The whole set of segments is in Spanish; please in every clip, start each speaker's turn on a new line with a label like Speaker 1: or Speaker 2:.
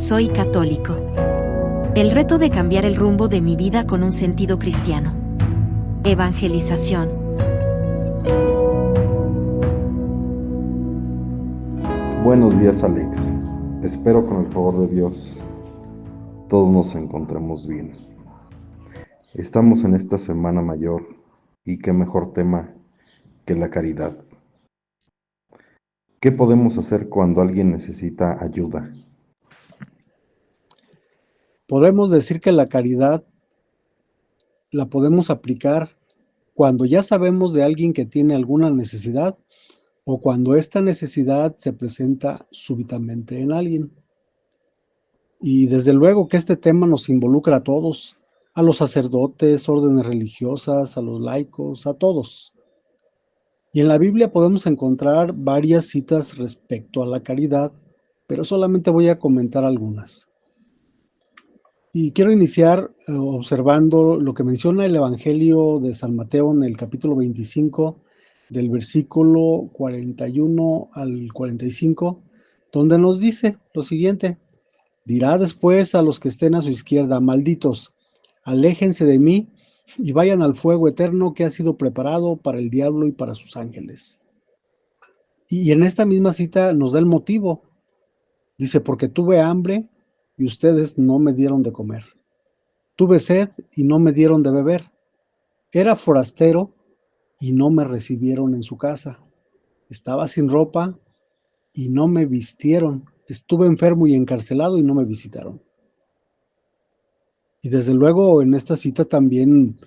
Speaker 1: Soy católico. El reto de cambiar el rumbo de mi vida con un sentido cristiano. Evangelización.
Speaker 2: Buenos días, Alex. Espero con el favor de Dios todos nos encontremos bien. Estamos en esta Semana Mayor y qué mejor tema que la caridad. ¿Qué podemos hacer cuando alguien necesita ayuda?
Speaker 3: Podemos decir que la caridad la podemos aplicar cuando ya sabemos de alguien que tiene alguna necesidad o cuando esta necesidad se presenta súbitamente en alguien. Y desde luego que este tema nos involucra a todos, a los sacerdotes, órdenes religiosas, a los laicos, a todos. Y en la Biblia podemos encontrar varias citas respecto a la caridad, pero solamente voy a comentar algunas. Y quiero iniciar observando lo que menciona el Evangelio de San Mateo en el capítulo 25, del versículo 41 al 45, donde nos dice lo siguiente: dirá después a los que estén a su izquierda: malditos, aléjense de mí y vayan al fuego eterno que ha sido preparado para el diablo y para sus ángeles. Y en esta misma cita nos da el motivo. Dice: porque tuve hambre y ustedes no me dieron de comer. Tuve sed y no me dieron de beber. Era forastero y no me recibieron en su casa. Estaba sin ropa y no me vistieron. Estuve enfermo y encarcelado y no me visitaron. Y desde luego en esta cita también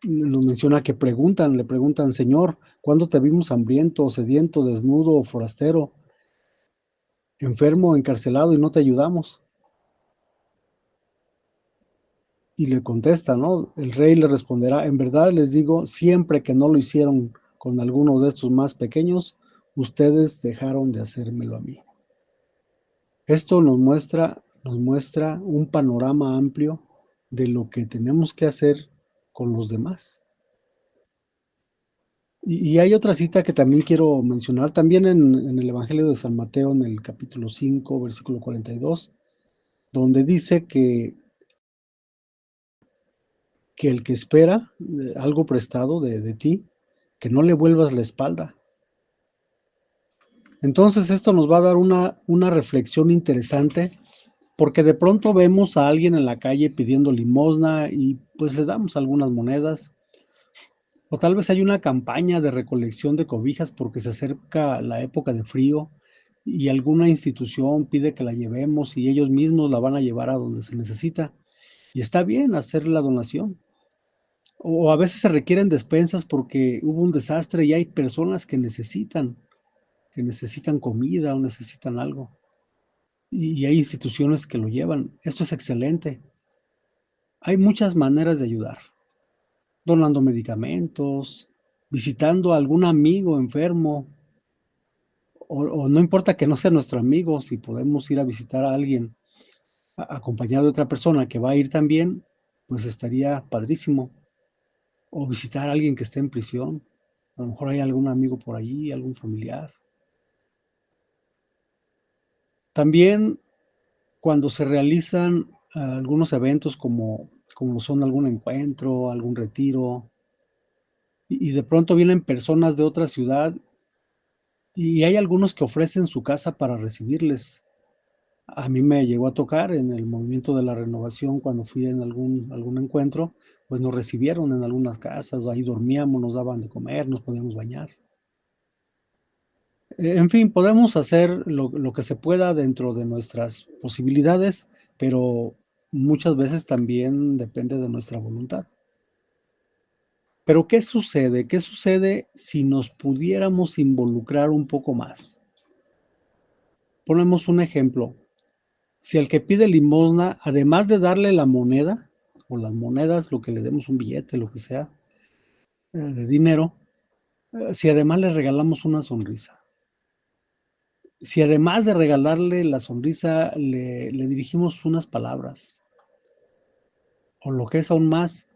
Speaker 3: nos menciona que le preguntan: Señor, ¿cuándo te vimos hambriento, sediento, desnudo o forastero, enfermo, encarcelado y no te ayudamos? Y le contesta, ¿no? El rey le responderá: en verdad les digo, siempre que no lo hicieron con algunos de estos más pequeños, ustedes dejaron de hacérmelo a mí. Esto nos muestra un panorama amplio de lo que tenemos que hacer con los demás. Y hay otra cita que también quiero mencionar, también en el Evangelio de San Mateo, en el capítulo 5, versículo 42, donde dice que el que espera algo prestado de ti, que no le vuelvas la espalda. Entonces esto nos va a dar una reflexión interesante, porque de pronto vemos a alguien en la calle pidiendo limosna y pues le damos algunas monedas, o tal vez hay una campaña de recolección de cobijas porque se acerca la época de frío y alguna institución pide que la llevemos y ellos mismos la van a llevar a donde se necesita. Y está bien hacer la donación. O a veces se requieren despensas porque hubo un desastre y hay personas que necesitan comida o necesitan algo. Y hay instituciones que lo llevan. Esto es excelente. Hay muchas maneras de ayudar. Donando medicamentos, visitando a algún amigo enfermo, o no importa que no sea nuestro amigo, si podemos ir a visitar a alguien acompañado de otra persona que va a ir también, pues estaría padrísimo. O visitar a alguien que esté en prisión. A lo mejor hay algún amigo por allí, algún familiar. También cuando se realizan algunos eventos como son algún encuentro, algún retiro, y de pronto vienen personas de otra ciudad y hay algunos que ofrecen su casa para recibirles. A mí me llegó a tocar en el movimiento de la renovación cuando fui en algún encuentro, pues nos recibieron en algunas casas, ahí dormíamos, nos daban de comer, nos podíamos bañar. En fin, podemos hacer lo que se pueda dentro de nuestras posibilidades, pero muchas veces también depende de nuestra voluntad. Pero ¿qué sucede? ¿Qué sucede si nos pudiéramos involucrar un poco más? Ponemos un ejemplo. Si al que pide limosna, además de darle la moneda, o las monedas, lo que le demos, un billete, lo que sea, de dinero, si además le regalamos una sonrisa, si además de regalarle la sonrisa le dirigimos unas palabras, o lo que es aún más,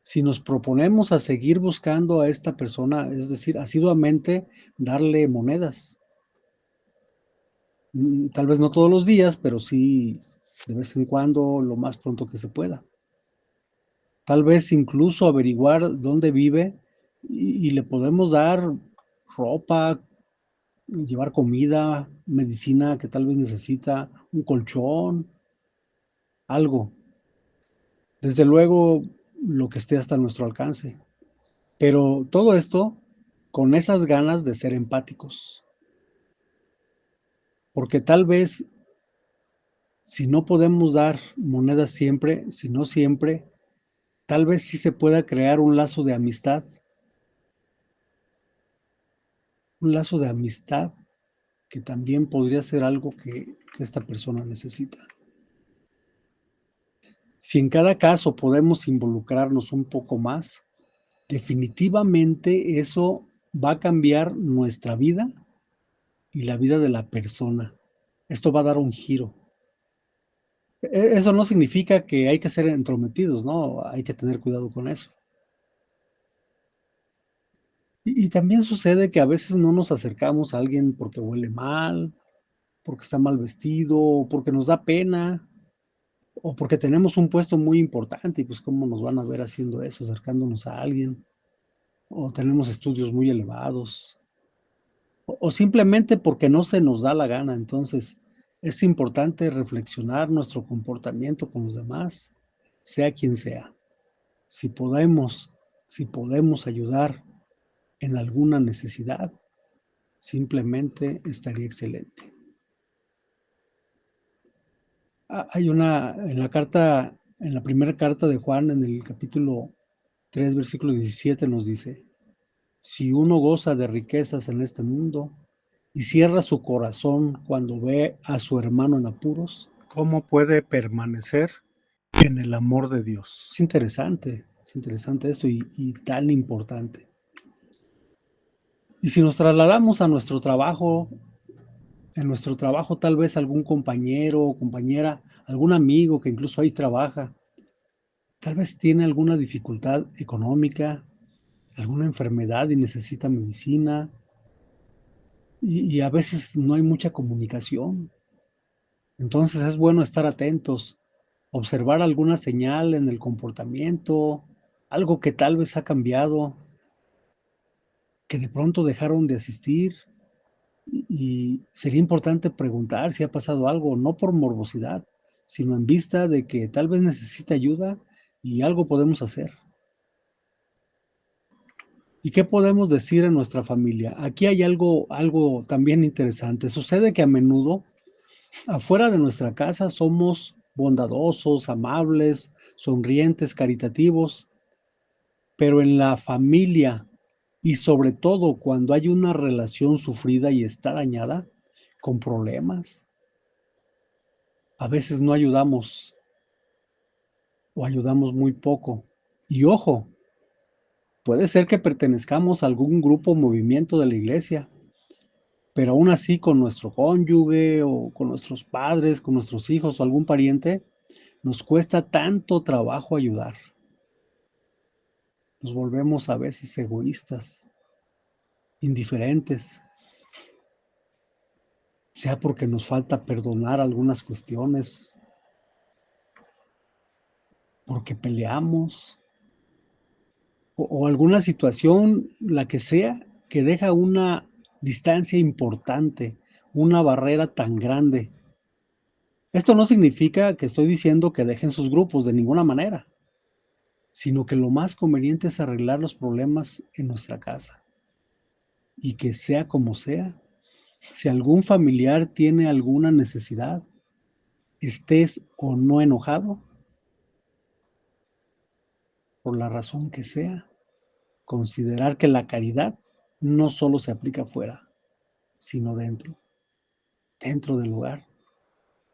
Speaker 3: si nos proponemos a seguir buscando a esta persona, es decir, asiduamente darle monedas, tal vez no todos los días, pero sí de vez en cuando, lo más pronto que se pueda. Tal vez incluso averiguar dónde vive y le podemos dar ropa, llevar comida, medicina que tal vez necesita, un colchón, algo. Desde luego, lo que esté hasta nuestro alcance. Pero todo esto con esas ganas de ser empáticos. Porque tal vez si no podemos dar monedas siempre, si no siempre, tal vez sí se pueda crear un lazo de amistad. Un lazo de amistad que también podría ser algo que esta persona necesita. Si en cada caso podemos involucrarnos un poco más, definitivamente eso va a cambiar nuestra vida y la vida de la persona. Esto va a dar un giro. Eso no significa que hay que ser entrometidos, ¿no? Hay que tener cuidado con eso. Y también sucede que a veces no nos acercamos a alguien porque huele mal, porque está mal vestido, porque nos da pena, o porque tenemos un puesto muy importante y pues cómo nos van a ver haciendo eso, acercándonos a alguien, o tenemos estudios muy elevados, o simplemente porque no se nos da la gana. Entonces, es importante reflexionar nuestro comportamiento con los demás, sea quien sea. Si podemos, si podemos ayudar en alguna necesidad, simplemente estaría excelente. Hay una, en la carta, en la primera carta de Juan, en el capítulo 3, versículo 17, nos dice: si uno goza de riquezas en este mundo y cierra su corazón cuando ve a su hermano en apuros, ¿cómo puede permanecer en el amor de Dios? Es interesante esto y tan importante. Y si nos trasladamos a nuestro trabajo, en nuestro trabajo tal vez algún compañero o compañera, algún amigo que incluso ahí trabaja, tal vez tiene alguna dificultad económica, alguna enfermedad y necesita medicina, y a veces no hay mucha comunicación. Entonces es bueno estar atentos, observar alguna señal en el comportamiento, algo que tal vez ha cambiado, que de pronto dejaron de asistir, y sería importante preguntar si ha pasado algo, no por morbosidad, sino en vista de que tal vez necesita ayuda y algo podemos hacer. ¿Y qué podemos decir en nuestra familia? Aquí hay algo también interesante. Sucede que a menudo afuera de nuestra casa somos bondadosos, amables, sonrientes, caritativos, pero en la familia y sobre todo cuando hay una relación sufrida y está dañada, con problemas, a veces no ayudamos o ayudamos muy poco. Y ojo, puede ser que pertenezcamos a algún grupo o movimiento de la iglesia, pero aún así con nuestro cónyuge o con nuestros padres, con nuestros hijos o algún pariente, nos cuesta tanto trabajo ayudar. Nos volvemos a veces egoístas, indiferentes, sea porque nos falta perdonar algunas cuestiones, porque peleamos, o alguna situación, la que sea, que deja una distancia importante, una barrera tan grande. Esto no significa que estoy diciendo que dejen sus grupos de ninguna manera, sino que lo más conveniente es arreglar los problemas en nuestra casa. Y que sea como sea, si algún familiar tiene alguna necesidad, estés o no enojado, por la razón que sea, considerar que la caridad no solo se aplica afuera, sino dentro del hogar.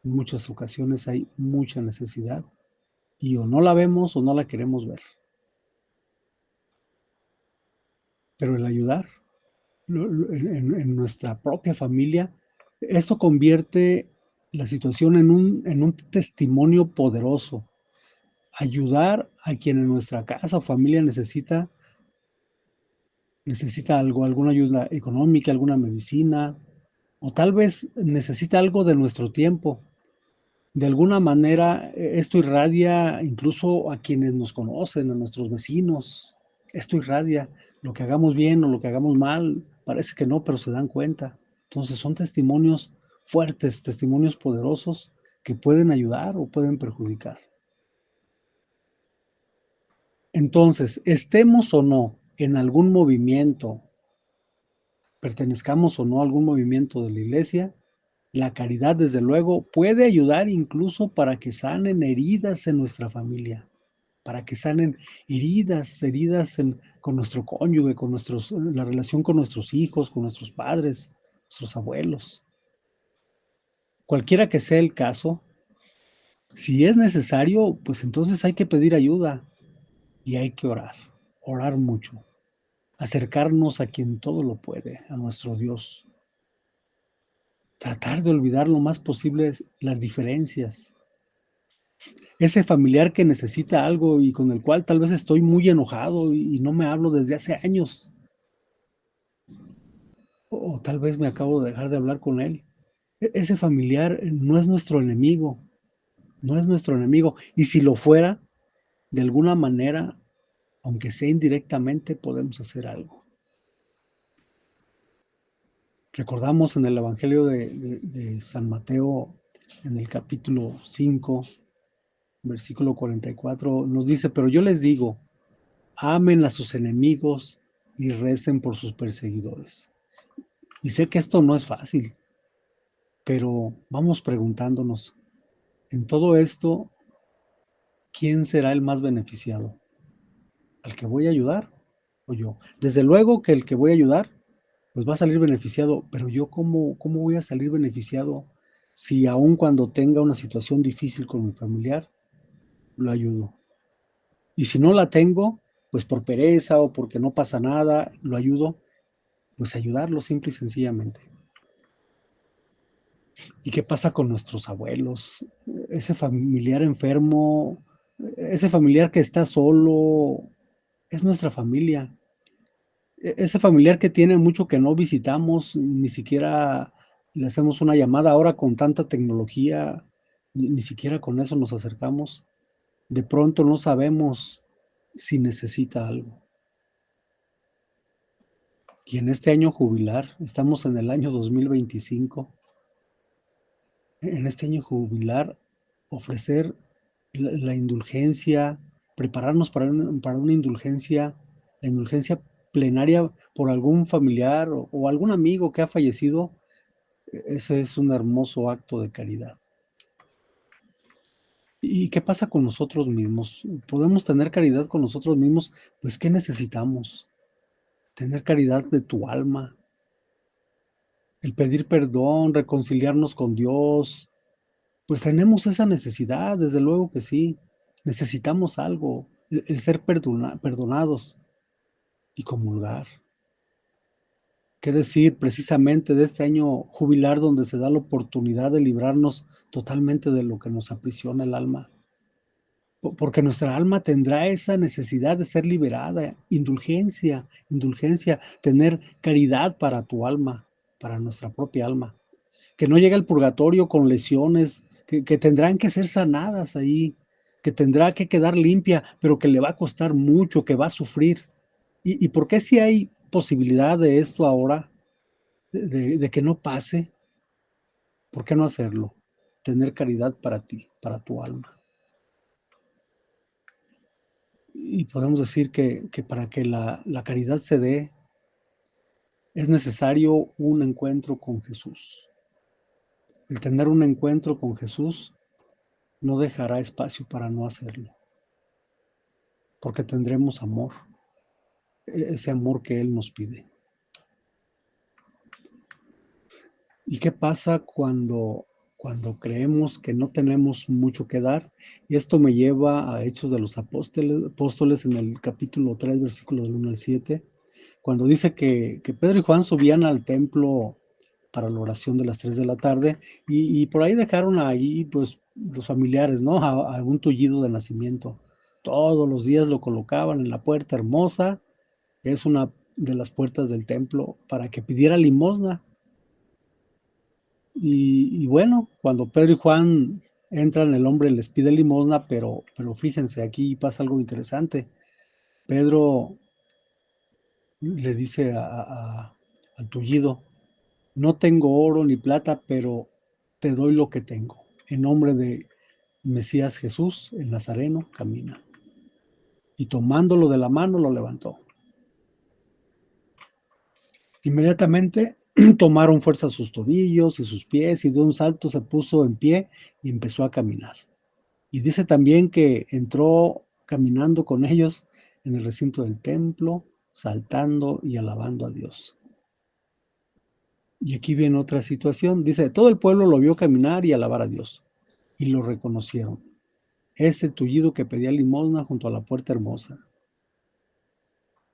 Speaker 3: En muchas ocasiones hay mucha necesidad y o no la vemos o no la queremos ver. Pero el ayudar en nuestra propia familia, esto convierte la situación en un testimonio poderoso. Ayudar a quien en nuestra casa o familia necesita algo, alguna ayuda económica, alguna medicina, o tal vez necesita algo de nuestro tiempo. De alguna manera, esto irradia incluso a quienes nos conocen, a nuestros vecinos. Esto irradia lo que hagamos bien o lo que hagamos mal. Parece que no, pero se dan cuenta. Entonces son testimonios fuertes, testimonios poderosos que pueden ayudar o pueden perjudicar. Entonces, estemos o no en algún movimiento, pertenezcamos o no a algún movimiento de la iglesia, la caridad, desde luego, puede ayudar incluso para que sanen heridas en nuestra familia, para que sanen heridas con nuestro cónyuge, la relación con nuestros hijos, con nuestros padres, nuestros abuelos. Cualquiera que sea el caso, si es necesario, pues entonces hay que pedir ayuda y hay que orar mucho, acercarnos a quien todo lo puede, a nuestro Dios. Tratar de olvidar lo más posible las diferencias. Ese familiar que necesita algo y con el cual tal vez estoy muy enojado y no me hablo desde hace años. O tal vez me acabo de dejar de hablar con él. Ese familiar no es nuestro enemigo, no es nuestro enemigo. Y si lo fuera, de alguna manera, aunque sea indirectamente, podemos hacer algo. Recordamos en el Evangelio de San Mateo, en el capítulo 5, versículo 44, nos dice, pero yo les digo, amen a sus enemigos y recen por sus perseguidores. Y sé que esto no es fácil, pero vamos preguntándonos, en todo esto, ¿quién será el más beneficiado? ¿Al que voy a ayudar o yo? Desde luego que el que voy a ayudar, pues va a salir beneficiado, pero yo ¿cómo voy a salir beneficiado si aun cuando tenga una situación difícil con mi familiar, lo ayudo? Y si no la tengo, pues por pereza o porque no pasa nada, lo ayudo, pues ayudarlo simple y sencillamente. ¿Y qué pasa con nuestros abuelos? Ese familiar enfermo, ese familiar que está solo, es nuestra familia. Ese familiar que tiene mucho que no visitamos, ni siquiera le hacemos una llamada ahora con tanta tecnología, ni siquiera con eso nos acercamos. De pronto no sabemos si necesita algo. Y en este año jubilar, estamos en el año 2025, en este año jubilar, ofrecer la indulgencia, prepararnos para una indulgencia, la indulgencia plenaria por algún familiar o algún amigo que ha fallecido, ese es un hermoso acto de caridad. ¿Y qué pasa con nosotros mismos? ¿Podemos tener caridad con nosotros mismos? Pues, ¿qué necesitamos? Tener caridad de tu alma, el pedir perdón, reconciliarnos con Dios, pues tenemos esa necesidad, desde luego que sí. Necesitamos algo, el ser perdonados y comulgar. ¿Qué decir precisamente de este año jubilar donde se da la oportunidad de librarnos totalmente de lo que nos aprisiona el alma? Porque nuestra alma tendrá esa necesidad de ser liberada, indulgencia, indulgencia, tener caridad para tu alma, para nuestra propia alma. Que no llegue al purgatorio con lesiones que tendrán que ser sanadas ahí, que tendrá que quedar limpia, pero que le va a costar mucho, que va a sufrir. ¿Y por qué si hay posibilidad de esto ahora, de que no pase? ¿Por qué no hacerlo? Tener caridad para ti, para tu alma. Y podemos decir que para que la caridad se dé, es necesario un encuentro con Jesús. El tener un encuentro con Jesús no dejará espacio para no hacerlo, porque tendremos amor, ese amor que Él nos pide. ¿Y qué pasa cuando creemos que no tenemos mucho que dar? Y esto me lleva a Hechos de los Apóstoles en el capítulo 3, versículos del 1 al 7, cuando dice que Pedro y Juan subían al templo para la oración de las 3 de la tarde y por ahí dejaron ahí pues los familiares, ¿no? A un tullido de nacimiento. Todos los días lo colocaban en la puerta hermosa, que es una de las puertas del templo, para que pidiera limosna. Y bueno, cuando Pedro y Juan Entran, el hombre les pide limosna, pero fíjense, aquí pasa algo interesante. Pedro le dice al tullido, no tengo oro ni plata, pero te doy lo que tengo. En nombre de Mesías Jesús, el Nazareno, camina. Y tomándolo de la mano, lo levantó. Inmediatamente tomaron fuerza sus tobillos y sus pies, y de un salto se puso en pie y empezó a caminar. Y dice también que entró caminando con ellos en el recinto del templo, saltando y alabando a Dios. Y aquí viene otra situación. Dice, todo el pueblo lo vio caminar y alabar a Dios, y lo reconocieron. Es el tullido que pedía limosna junto a la puerta hermosa.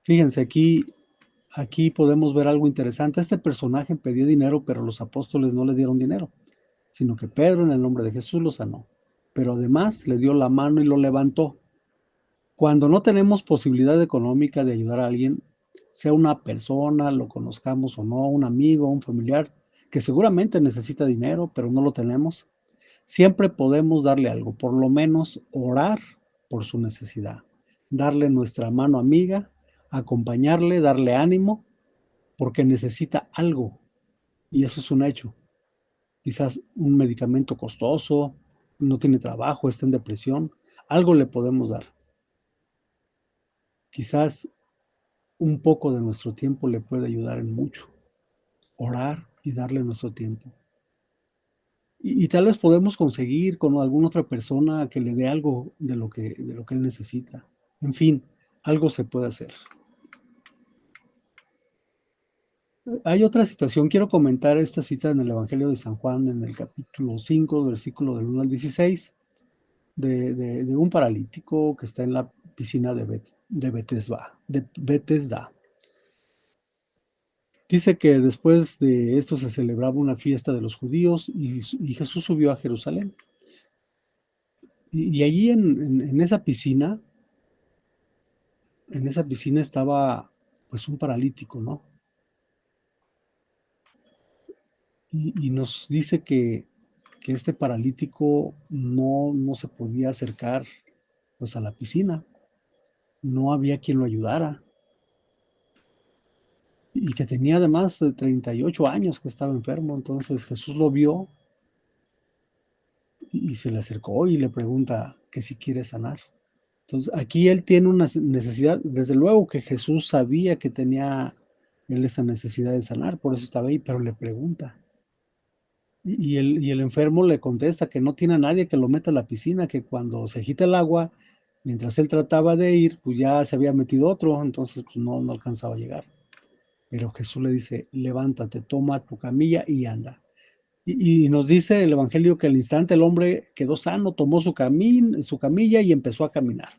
Speaker 3: Fíjense, aquí podemos ver algo interesante. Este personaje pedía dinero, pero los apóstoles no le dieron dinero, sino que Pedro, en el nombre de Jesús, lo sanó. Pero además le dio la mano y lo levantó. Cuando no tenemos posibilidad económica de ayudar a alguien, sea una persona, lo conozcamos o no, un amigo, un familiar, que seguramente necesita dinero, pero no lo tenemos, siempre podemos darle algo, por lo menos orar por su necesidad, darle nuestra mano amiga, acompañarle, darle ánimo, porque necesita algo, y eso es un hecho. Quizás un medicamento costoso, no tiene trabajo, está en depresión, algo le podemos dar. Quizás un poco de nuestro tiempo le puede ayudar en mucho. Orar y darle nuestro tiempo. Y tal vez podemos conseguir con alguna otra persona que le dé algo de lo que él necesita. En fin, algo se puede hacer. Hay otra situación, quiero comentar esta cita en el Evangelio de San Juan, en el capítulo 5, versículo del 1 al 16, de un paralítico que está en la piscina de Betesda. Dice que después de esto se celebraba una fiesta de los judíos y Jesús subió a Jerusalén. Y allí en esa piscina estaba pues un paralítico, ¿no? Y nos dice que este paralítico no se podía acercar pues a la piscina, no había quien lo ayudara y que tenía además 38 años que estaba enfermo. Entonces Jesús lo vio y se le acercó y le pregunta que si quiere sanar. Entonces aquí él tiene una necesidad, desde luego que Jesús sabía que tenía él esa necesidad de sanar, por eso estaba ahí, pero le pregunta. Y el enfermo le contesta que no tiene a nadie que lo meta a la piscina, que cuando se agita el agua, mientras él trataba de ir, pues ya se había metido otro, entonces pues no alcanzaba a llegar. Pero Jesús le dice, levántate, toma tu camilla y anda. Y nos dice el Evangelio que al instante el hombre quedó sano, tomó su camilla y empezó a caminar.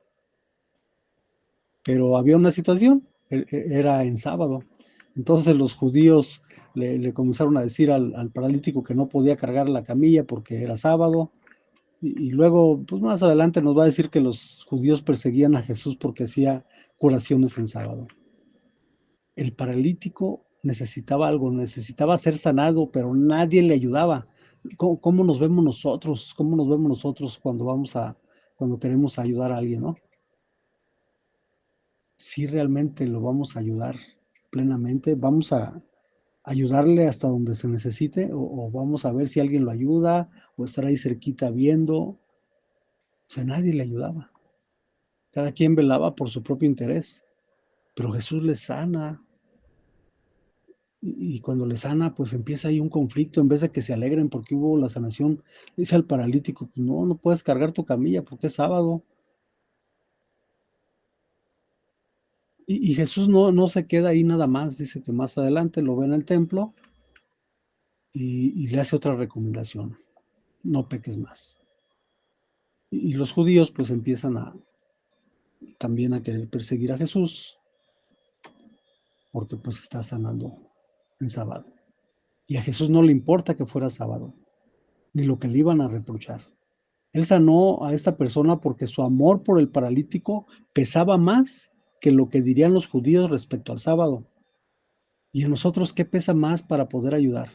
Speaker 3: Pero había una situación, era en sábado. Entonces los judíos le comenzaron a decir al paralítico que no podía cargar la camilla porque era sábado. Y luego, pues más adelante nos va a decir que los judíos perseguían a Jesús porque hacía curaciones en sábado. El paralítico necesitaba algo, necesitaba ser sanado, pero nadie le ayudaba. ¿Cómo nos vemos nosotros? ¿Cómo nos vemos nosotros cuando queremos ayudar a alguien, ¿no? Si realmente lo vamos a ayudar plenamente, vamos a ayudarle hasta donde se necesite, o vamos a ver si alguien lo ayuda, o estar ahí cerquita viendo. O sea, nadie le ayudaba. Cada quien velaba por su propio interés, pero Jesús le sana. Y cuando le sana, pues empieza ahí un conflicto. En vez de que se alegren porque hubo la sanación, dice al paralítico, pues no puedes cargar tu camilla porque es sábado. Y Jesús no se queda ahí nada más, dice que más adelante lo ve en el templo y le hace otra recomendación, no peques más. Y los judíos pues empiezan también a querer perseguir a Jesús porque pues está sanando en sábado. Y a Jesús no le importa que fuera sábado, ni lo que le iban a reprochar. Él sanó a esta persona porque su amor por el paralítico pesaba más que lo que dirían los judíos respecto al sábado. ¿Y en nosotros qué pesa más para poder ayudar?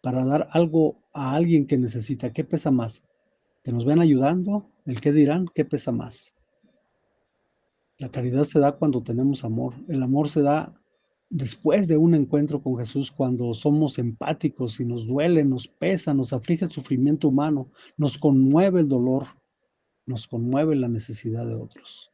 Speaker 3: Para dar algo a alguien que necesita, ¿qué pesa más? Que nos ven ayudando, el qué dirán, qué pesa más. La caridad se da cuando tenemos amor. El amor se da después de un encuentro con Jesús, cuando somos empáticos y nos duele, nos pesa, nos aflige el sufrimiento humano, nos conmueve el dolor, nos conmueve la necesidad de otros.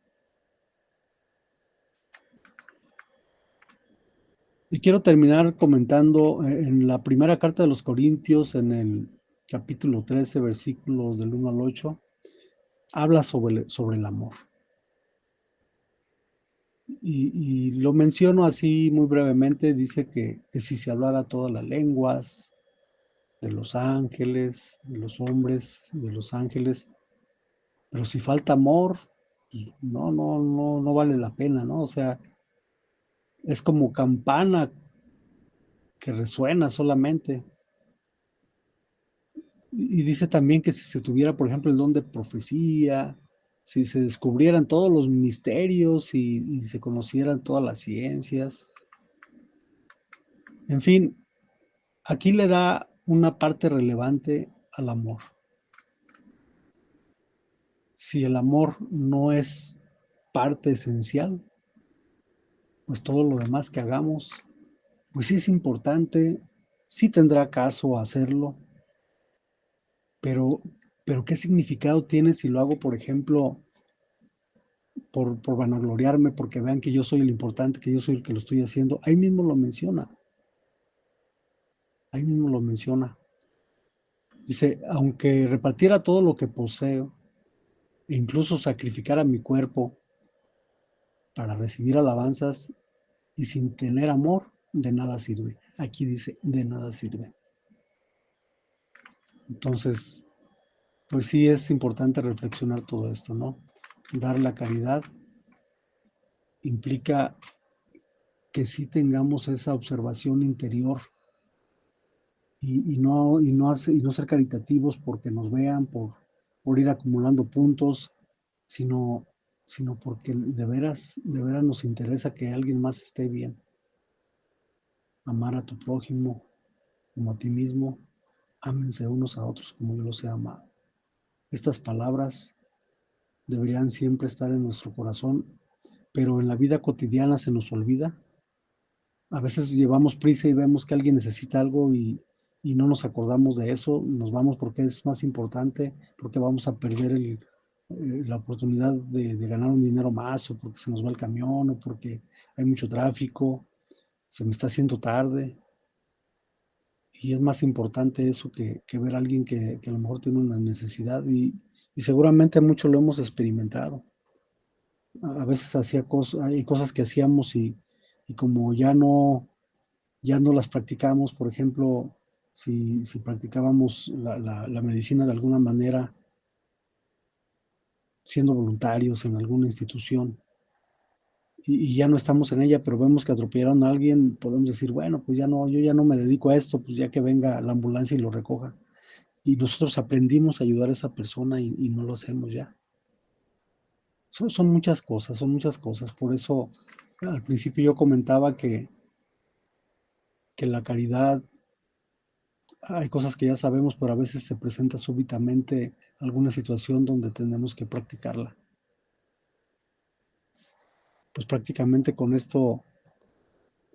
Speaker 3: Y quiero terminar comentando en la primera carta de los Corintios, en el capítulo 13, versículos del 1 al 8, habla sobre el amor. Y lo menciono así muy brevemente, dice que si se hablara todas las lenguas de los ángeles, de los hombres y de los ángeles, pero si falta amor, pues no vale la pena, ¿no? O sea, es como campana que resuena solamente. Y dice también que si se tuviera, por ejemplo, el don de profecía, si se descubrieran todos los misterios y se conocieran todas las ciencias, en fin, aquí le da una parte relevante al amor. Si el amor no es parte esencial, pues todo lo demás que hagamos, pues sí es importante, sí tendrá caso hacerlo, pero ¿qué significado tiene si lo hago, por ejemplo, por vanagloriarme, porque vean que yo soy el importante, que yo soy el que lo estoy haciendo? Ahí mismo lo menciona. Ahí mismo lo menciona. Dice, aunque repartiera todo lo que poseo, e incluso sacrificara mi cuerpo para recibir alabanzas, y sin tener amor, de nada sirve. Aquí dice, de nada sirve. Entonces, pues sí es importante reflexionar todo esto, ¿no? Dar la caridad implica que sí tengamos esa observación interior y no ser caritativos porque nos vean, por ir acumulando puntos, sino porque de veras nos interesa que alguien más esté bien. Amar a tu prójimo como a ti mismo, ámense unos a otros como yo los he amado. Estas palabras deberían siempre estar en nuestro corazón, pero en la vida cotidiana se nos olvida. A veces llevamos prisa y vemos que alguien necesita algo y no nos acordamos de eso, nos vamos porque es más importante, porque vamos a perder la oportunidad de ganar un dinero más, o porque se nos va el camión, o porque hay mucho tráfico, se me está haciendo tarde. Y es más importante eso que ver a alguien que a lo mejor tiene una necesidad y seguramente mucho lo hemos experimentado. A veces hay cosas que hacíamos y como ya no las practicamos. Por ejemplo, si practicábamos la medicina de alguna manera, siendo voluntarios en alguna institución, y ya no estamos en ella, pero vemos que atropellaron a alguien, podemos decir, bueno, pues yo ya no me dedico a esto, pues ya que venga la ambulancia y lo recoja. Y nosotros aprendimos a ayudar a esa persona y no lo hacemos ya. Son muchas cosas. Por eso al principio yo comentaba que la caridad, hay cosas que ya sabemos, pero a veces se presenta súbitamente alguna situación donde tenemos que practicarla. Pues prácticamente con esto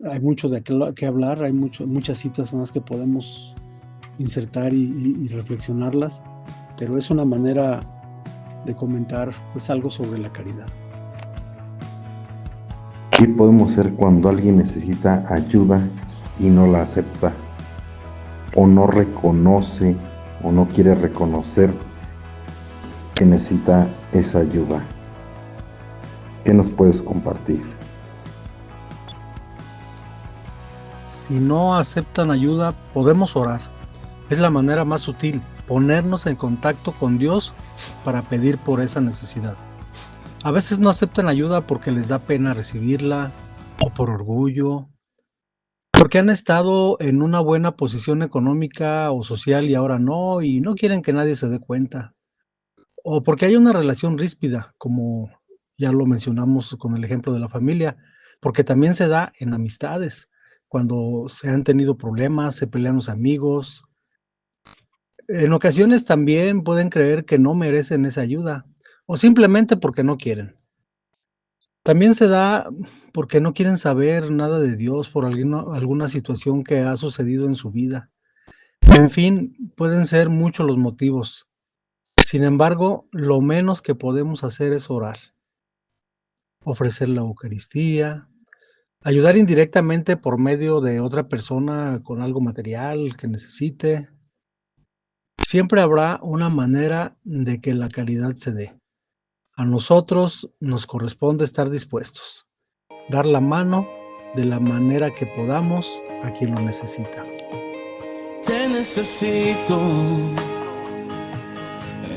Speaker 3: hay mucho de qué hablar, hay muchas citas más que podemos insertar y reflexionarlas, pero es una manera de comentar pues algo sobre la caridad.
Speaker 2: ¿Qué podemos hacer cuando alguien necesita ayuda y no la acepta? O no reconoce o no quiere reconocer que necesita esa ayuda. ¿Qué nos puedes compartir?
Speaker 3: Si no aceptan ayuda, podemos orar. Es la manera más sutil, ponernos en contacto con Dios para pedir por esa necesidad. A veces no aceptan ayuda porque les da pena recibirla, o por orgullo, porque han estado en una buena posición económica o social y ahora no, y no quieren que nadie se dé cuenta. O porque hay una relación ríspida, como ya lo mencionamos con el ejemplo de la familia, porque también se da en amistades, cuando se han tenido problemas, se pelean los amigos. En ocasiones también pueden creer que no merecen esa ayuda o simplemente porque no quieren. También se da porque no quieren saber nada de Dios por alguna situación que ha sucedido en su vida. En fin, pueden ser muchos los motivos. Sin embargo, lo menos que podemos hacer es orar, ofrecer la Eucaristía, ayudar indirectamente por medio de otra persona con algo material que necesite. Siempre habrá una manera de que la caridad se dé. A nosotros nos corresponde estar dispuestos, dar la mano de la manera que podamos a quien lo necesita.
Speaker 4: Te necesito.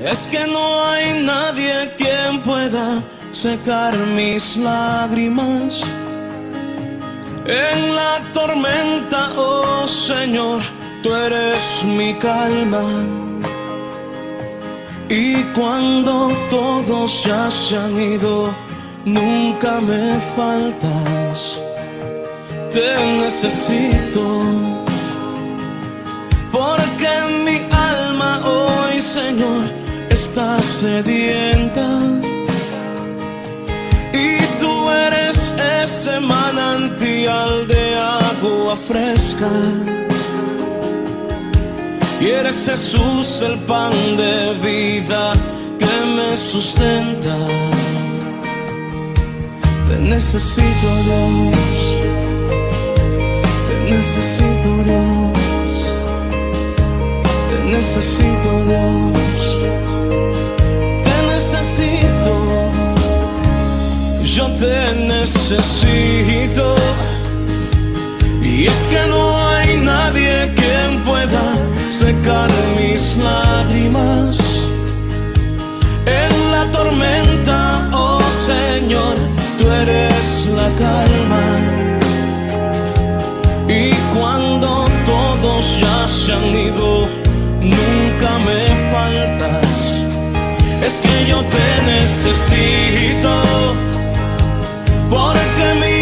Speaker 4: Es que no hay nadie quien pueda secar mis lágrimas. En la tormenta, oh Señor, tú eres mi calma. Y cuando todos ya se han ido, nunca me faltas. Te necesito, porque mi alma hoy, Señor, está sedienta. Y tú eres ese manantial de agua fresca. Y eres Jesús el pan de vida que me sustenta. Te necesito, Dios. Te necesito, Dios. Te necesito, Dios. Te necesito. Yo te necesito. Y es que no hay nadie quien pueda secar mis lágrimas. En la tormenta, oh Señor, tú eres la calma. Y cuando todos ya se han ido, nunca me faltas. Es que yo te necesito, porque mi